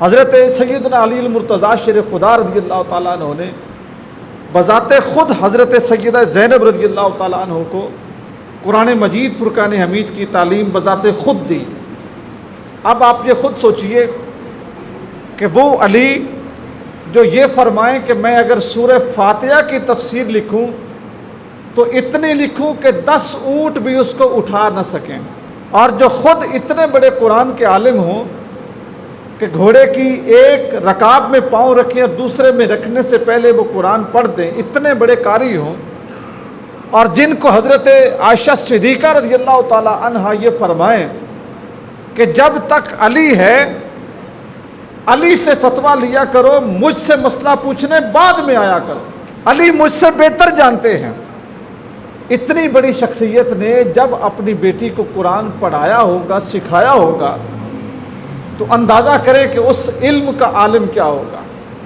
حضرت سیدنا علی المرتضیٰ شیر خدا رضی اللہ تعالیٰ عنہ نے بذات خود حضرت سیدہ زینب رضی اللہ تعالیٰ عنہ کو قرآن مجید فرقان حمید کی تعلیم بذات خود دی۔ اب آپ یہ خود سوچئے کہ وہ علی جو یہ فرمائیں کہ میں اگر سورہ فاتحہ کی تفسیر لکھوں تو اتنی لکھوں کہ 10 اونٹ بھی اس کو اٹھا نہ سکیں، اور جو خود اتنے بڑے قرآن کے عالم ہوں کہ گھوڑے کی ایک رکاب میں پاؤں رکھیں اور دوسرے میں رکھنے سے پہلے وہ قرآن پڑھ دیں، اتنے بڑے قاری ہوں، اور جن کو حضرت عائشہ صدیقہ رضی اللہ تعالی عنہا یہ فرمائیں کہ جب تک علی ہے علی سے فتویٰ لیا کرو، مجھ سے مسئلہ پوچھنے بعد میں آیا کرو، علی مجھ سے بہتر جانتے ہیں۔ اتنی بڑی شخصیت نے جب اپنی بیٹی کو قرآن پڑھایا ہوگا، سکھایا ہوگا، تو اندازہ کریں کہ اس علم کا عالم کیا ہوگا۔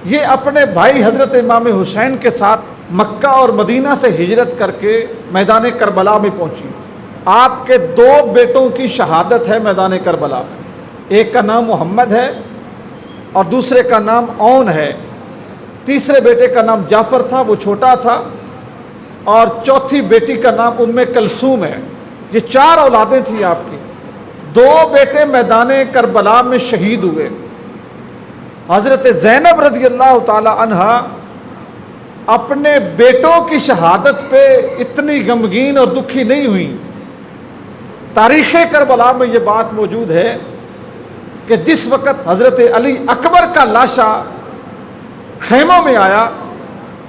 یہ اپنے بھائی حضرت امام حسین کے ساتھ مکہ اور مدینہ سے ہجرت کر کے میدان کربلا میں پہنچی۔ آپ کے 2 بیٹوں کی شہادت ہے میدان کربلا میں، ایک کا نام محمد ہے اور دوسرے کا نام اون ہے، تیسرے بیٹے کا نام جعفر تھا، وہ چھوٹا تھا، اور چوتھی بیٹی کا نام ام کلثوم ہے۔ یہ 4 اولادیں تھیں آپ کی۔ 2 بیٹے میدان کربلا میں شہید ہوئے۔ حضرت زینب رضی اللہ تعالی عنہا اپنے بیٹوں کی شہادت پہ اتنی غمگین اور دکھی نہیں ہوئی۔ تاریخ کربلا میں یہ بات موجود ہے کہ جس وقت حضرت علی اکبر کا لاشا خیموں میں آیا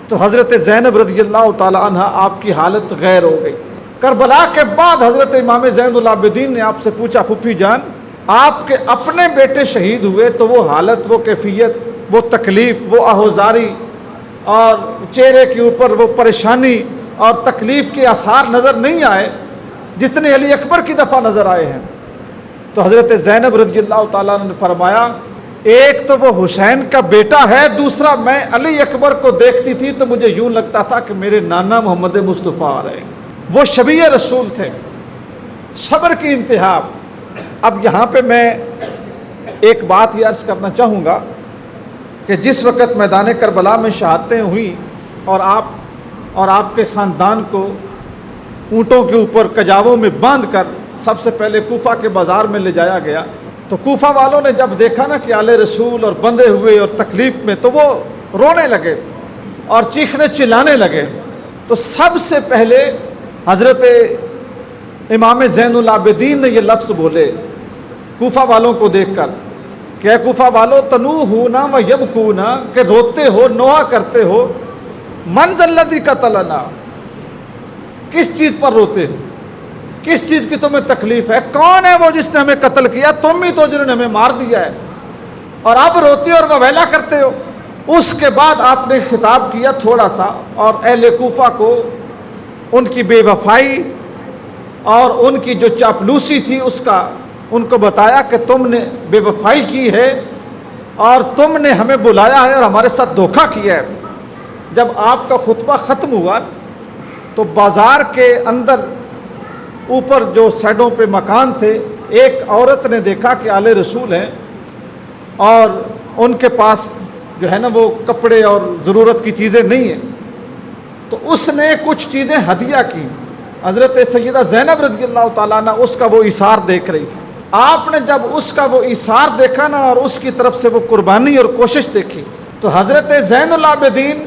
تو حضرت زینب رضی اللہ تعالی عنہ آپ کی حالت غیر ہو گئی۔ کربلا کے بعد حضرت امام زین العابدین نے آپ سے پوچھا، پھوپھی جان آپ کے اپنے بیٹے شہید ہوئے تو وہ حالت، وہ کیفیت، وہ تکلیف، وہ آہوزاری اور چہرے کے اوپر وہ پریشانی اور تکلیف کے آثار نظر نہیں آئے جتنے علی اکبر کی دفعہ نظر آئے ہیں؟ تو حضرت زینب رضی اللہ تعالیٰ نے فرمایا، ایک تو وہ حسین کا بیٹا ہے، دوسرا میں علی اکبر کو دیکھتی تھی تو مجھے یوں لگتا تھا کہ میرے نانا محمد مصطفیٰ آ رہے ہیں۔ وہ شبیہ رسول تھے، صبر کی انتہا۔ اب یہاں پہ میں ایک بات یہ عرض کرنا چاہوں گا کہ جس وقت میدان کربلا میں شہادتیں ہوئیں اور آپ کے خاندان کو اونٹوں کے اوپر کجاووں میں باندھ کر سب سے پہلے کوفہ کے بازار میں لے جایا گیا، تو کوفہ والوں نے جب دیکھا نا کہ آل رسول اور بندے ہوئے اور تکلیف میں، تو وہ رونے لگے اور چیخنے چلانے لگے۔ تو سب سے پہلے حضرت امام زین العابدین نے یہ لفظ بولے کوفہ والوں کو دیکھ کر کہ اے کوفہ والو تنوحونا و یبکونا، کہ روتے ہو، نوحہ کرتے ہو، من ذا الذی قتلنا، کس چیز پر روتے ہو، کس چیز کی تمہیں تکلیف ہے، کون ہے وہ جس نے ہمیں قتل کیا؟ تم ہی تو جنہوں نے ہمیں مار دیا ہے، اور اب روتے اور وویلا کرتے ہو۔ اس کے بعد آپ نے خطاب کیا تھوڑا سا، اور اہل کوفہ کو ان کی بے وفائی اور ان کی جو چاپلوسی تھی اس کا ان کو بتایا کہ تم نے بے وفائی کی ہے اور تم نے ہمیں بلایا ہے اور ہمارے ساتھ دھوکہ کیا ہے۔ جب آپ کا خطبہ ختم ہوا تو بازار کے اندر اوپر جو سائڈوں پہ مکان تھے، ایک عورت نے دیکھا کہ آل رسول ہیں اور ان کے پاس جو ہے نا وہ کپڑے اور ضرورت کی چیزیں نہیں ہیں، تو اس نے کچھ چیزیں ہدیہ کی۔ حضرت سیدہ زینب رضی اللہ تعالیٰ عنہ اس کا وہ ایثار دیکھ رہی تھی۔ آپ نے جب اس کا وہ ایثار دیکھا نا اور اس کی طرف سے وہ قربانی اور کوشش دیکھی، تو حضرت زین العابدین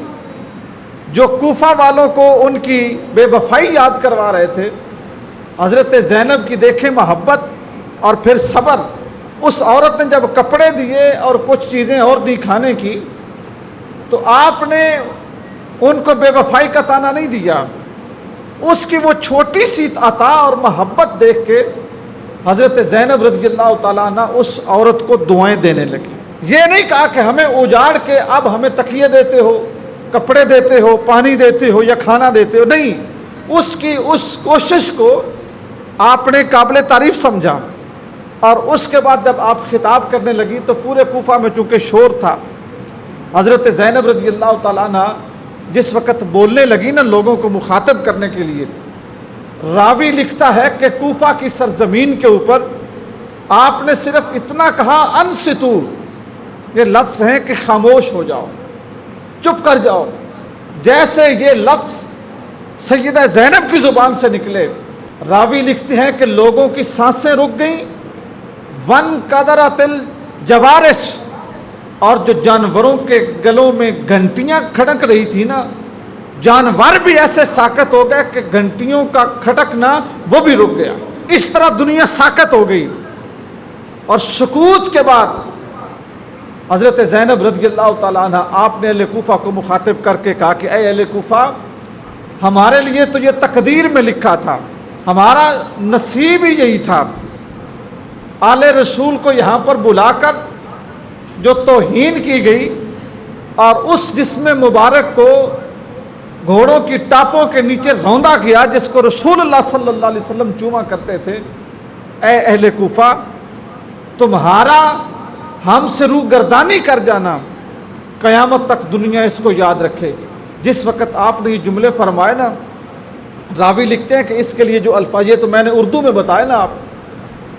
جو کوفہ والوں کو ان کی بے وفائی یاد کروا رہے تھے، حضرت زینب کی دیکھیں محبت اور پھر صبر۔ اس عورت نے جب کپڑے دیے اور کچھ چیزیں اور دی کھانے کی، تو آپ نے ان کو بے وفائی کا طعنہ نہیں دیا، اس کی وہ چھوٹی سی عطا اور محبت دیکھ کے حضرت زینب رضی اللہ تعالیٰ عنہ اس عورت کو دعائیں دینے لگی۔ یہ نہیں کہا کہ ہمیں اجاڑ کے اب ہمیں تکیے دیتے ہو، کپڑے دیتے ہو، پانی دیتے ہو یا کھانا دیتے ہو، نہیں، اس کی اس کوشش کو آپ نے قابل تعریف سمجھا۔ اور اس کے بعد جب آپ خطاب کرنے لگی تو پورے کوفہ میں چونکہ شور تھا، حضرت زینب رضی اللہ تعالیٰ عنہ جس وقت بولنے لگی نا لوگوں کو مخاطب کرنے کے لیے، راوی لکھتا ہے کہ کوفہ کی سرزمین کے اوپر آپ نے صرف اتنا کہا انصتو، یہ لفظ ہیں کہ خاموش ہو جاؤ، چپ کر جاؤ۔ جیسے یہ لفظ سیدہ زینب کی زبان سے نکلے، راوی لکھتے ہیں کہ لوگوں کی سانسیں رک گئیں، ون قدرت الجوارش، اور جو جانوروں کے گلوں میں گھنٹیاں کھڑک رہی تھی نا، جانور بھی ایسے ساکت ہو گئے کہ گھنٹیوں کا کھٹکنا وہ بھی رک گیا۔ اس طرح دنیا ساکت ہو گئی، اور سکوت کے بعد حضرت زینب رضی اللہ تعالیٰ عنہ آپ نے اہل کوفہ کو مخاطب کر کے کہا کہ اے اہل کوفہ، ہمارے لیے تو یہ تقدیر میں لکھا تھا، ہمارا نصیب ہی یہی تھا۔ آل رسول کو یہاں پر بلا کر جو توہین کی گئی اور اس جسم مبارک کو گھوڑوں کی ٹاپوں کے نیچے روندا گیا جس کو رسول اللہ صلی اللہ علیہ وسلم چوما کرتے تھے، اے اہل کوفہ، تمہارا ہم سے روح گردانی کر جانا قیامت تک دنیا اس کو یاد رکھے گی۔ جس وقت آپ نے یہ جملے فرمائے نا، راوی لکھتے ہیں کہ اس کے لیے جو الفاظ، یہ تو میں نے اردو میں بتایا نا آپ،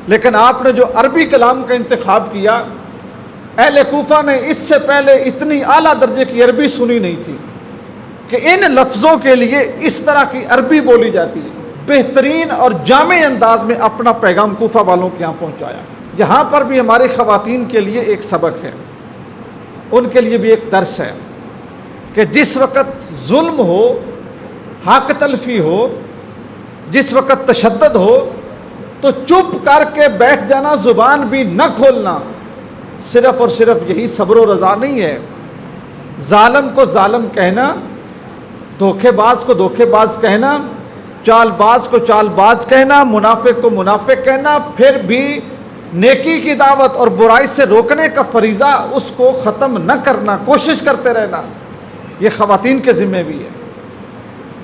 لیکن آپ نے جو عربی کلام کا انتخاب کیا، اہل کوفہ نے اس سے پہلے اتنی اعلیٰ درجے کی عربی سنی نہیں تھی کہ ان لفظوں کے لیے اس طرح کی عربی بولی جاتی ہے۔ بہترین اور جامع انداز میں اپنا پیغام کوفہ والوں کے یہاں پہنچایا۔ یہاں پر بھی ہماری خواتین کے لیے ایک سبق ہے، ان کے لیے بھی ایک درس ہے کہ جس وقت ظلم ہو، حق تلفی ہو، جس وقت تشدد ہو، تو چپ کر کے بیٹھ جانا، زبان بھی نہ کھولنا، صرف اور صرف یہی صبر و رضا نہیں ہے۔ ظالم کو ظالم کہنا، دھوکے باز کو دھوکے باز کہنا، چال باز کو چال باز کہنا، منافق کو منافق کہنا، پھر بھی نیکی کی دعوت اور برائی سے روکنے کا فریضہ اس کو ختم نہ کرنا، کوشش کرتے رہنا، یہ خواتین کے ذمہ بھی ہے۔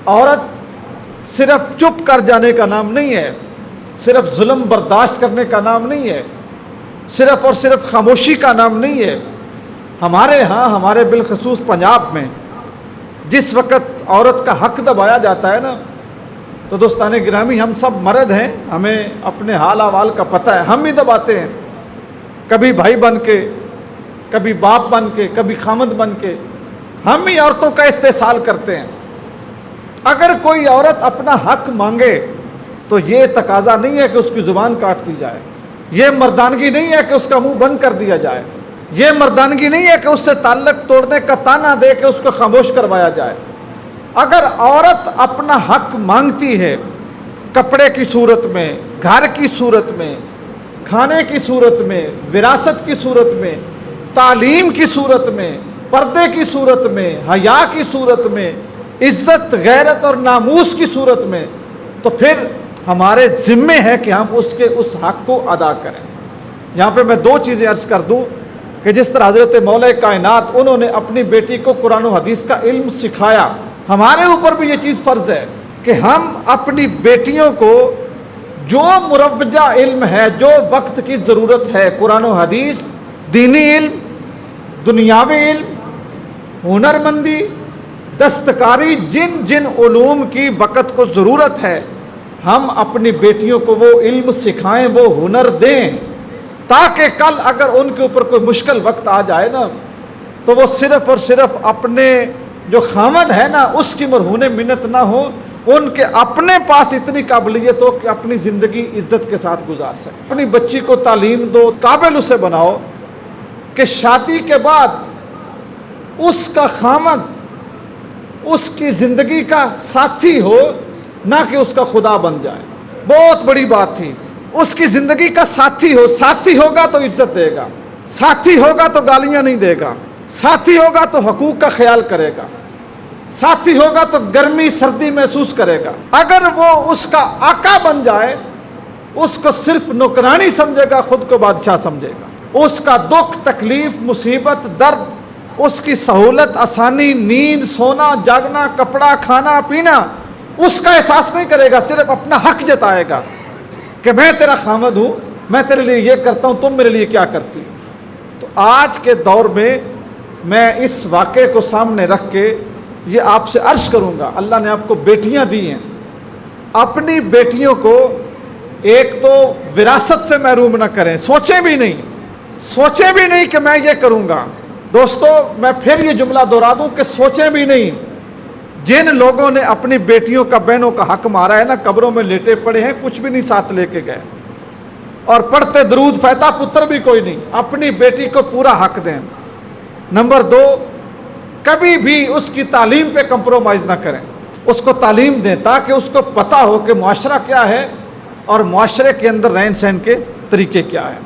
عورت صرف چپ کر جانے کا نام نہیں ہے، صرف ظلم برداشت کرنے کا نام نہیں ہے، صرف اور صرف خاموشی کا نام نہیں ہے۔ ہمارے ہاں، ہمارے بالخصوص پنجاب میں جس وقت عورت کا حق دبایا جاتا ہے نا، تو دوستان گرامی، ہم سب مرد ہیں، ہمیں اپنے حال احوال کا پتہ ہے، ہم بھی دباتے ہیں، کبھی بھائی بن کے، کبھی باپ بن کے، کبھی خامد بن کے، ہم بھی عورتوں کا استحصال کرتے ہیں۔ اگر کوئی عورت اپنا حق مانگے تو یہ تقاضا نہیں ہے کہ اس کی زبان کاٹ دی جائے، یہ مردانگی نہیں ہے کہ اس کا منہ بند کر دیا جائے، یہ مردانگی نہیں ہے کہ اس سے تعلق توڑنے کا تانا دے کے اس کو خاموش کروایا جائے۔ اگر عورت اپنا حق مانگتی ہے، کپڑے کی صورت میں، گھر کی صورت میں، کھانے کی صورت میں، وراثت کی صورت میں، تعلیم کی صورت میں، پردے کی صورت میں، حیا کی صورت میں، عزت، غیرت اور ناموس کی صورت میں، تو پھر ہمارے ذمے ہے کہ ہم اس حق کو ادا کریں۔ یہاں پہ میں دو چیزیں عرض کر دوں کہ جس طرح حضرت مولا کائنات انہوں نے اپنی بیٹی کو قرآن و حدیث کا علم سکھایا، ہمارے اوپر بھی یہ چیز فرض ہے کہ ہم اپنی بیٹیوں کو جو مروجہ علم ہے، جو وقت کی ضرورت ہے، قرآن و حدیث، دینی علم، دنیاوی علم، ہنر مندی، دستکاری، جن جن علوم کی وقت کو ضرورت ہے، ہم اپنی بیٹیوں کو وہ علم سکھائیں، وہ ہنر دیں، تاکہ کل اگر ان کے اوپر کوئی مشکل وقت آ جائے نا، تو وہ صرف اور صرف اپنے جو خامد ہے نا اس کی مرہون منت نہ ہو، ان کے اپنے پاس اتنی قابلیت ہو کہ اپنی زندگی عزت کے ساتھ گزار سکے۔ اپنی بچی کو تعلیم دو، قابل اسے بناؤ کہ شادی کے بعد اس کا خامد اس کی زندگی کا ساتھی ہو، نہ کہ اس کا خدا بن جائے۔ بہت بڑی بات تھی، اس کی زندگی کا ساتھی ہو، ساتھی ہوگا تو عزت دے گا، ساتھی ہوگا تو گالیاں نہیں دے گا، ساتھی ہوگا تو حقوق کا خیال کرے گا، ساتھی ہوگا تو گرمی سردی محسوس کرے گا۔ اگر وہ اس کا آقا بن جائے، اس کو صرف نوکرانی سمجھے گا، خود کو بادشاہ سمجھے گا۔ اس کا دکھ، تکلیف، مصیبت، درد، اس کی سہولت، آسانی، نیند، سونا، جاگنا، کپڑا، کھانا، پینا، اس کا احساس نہیں کرے گا، صرف اپنا حق جتائے گا کہ میں تیرا خامد ہوں، میں تیرے لیے یہ کرتا ہوں، تم میرے لیے کیا کرتی ہو۔ تو آج کے دور میں اس واقعے کو سامنے رکھ کے یہ آپ سے عرض کروں گا، اللہ نے آپ کو بیٹیاں دی ہیں، اپنی بیٹیوں کو ایک تو وراثت سے محروم نہ کریں، سوچیں بھی نہیں، سوچیں بھی نہیں کہ میں یہ کروں گا۔ دوستو میں پھر یہ جملہ دہرا دوں کہ سوچیں بھی نہیں۔ جن لوگوں نے اپنی بیٹیوں کا بہنوں کا حق مارا ہے نا، قبروں میں لیٹے پڑے ہیں، کچھ بھی نہیں ساتھ لے کے گئے، اور پڑھتے درود فیتا پتر بھی کوئی نہیں۔ اپنی بیٹی کو پورا حق دیں۔ نمبر 2، کبھی بھی اس کی تعلیم پہ کمپرومائز نہ کریں، اس کو تعلیم دیں تاکہ اس کو پتہ ہو کہ معاشرہ کیا ہے اور معاشرے کے اندر رہن سہن کے طریقے کیا ہیں۔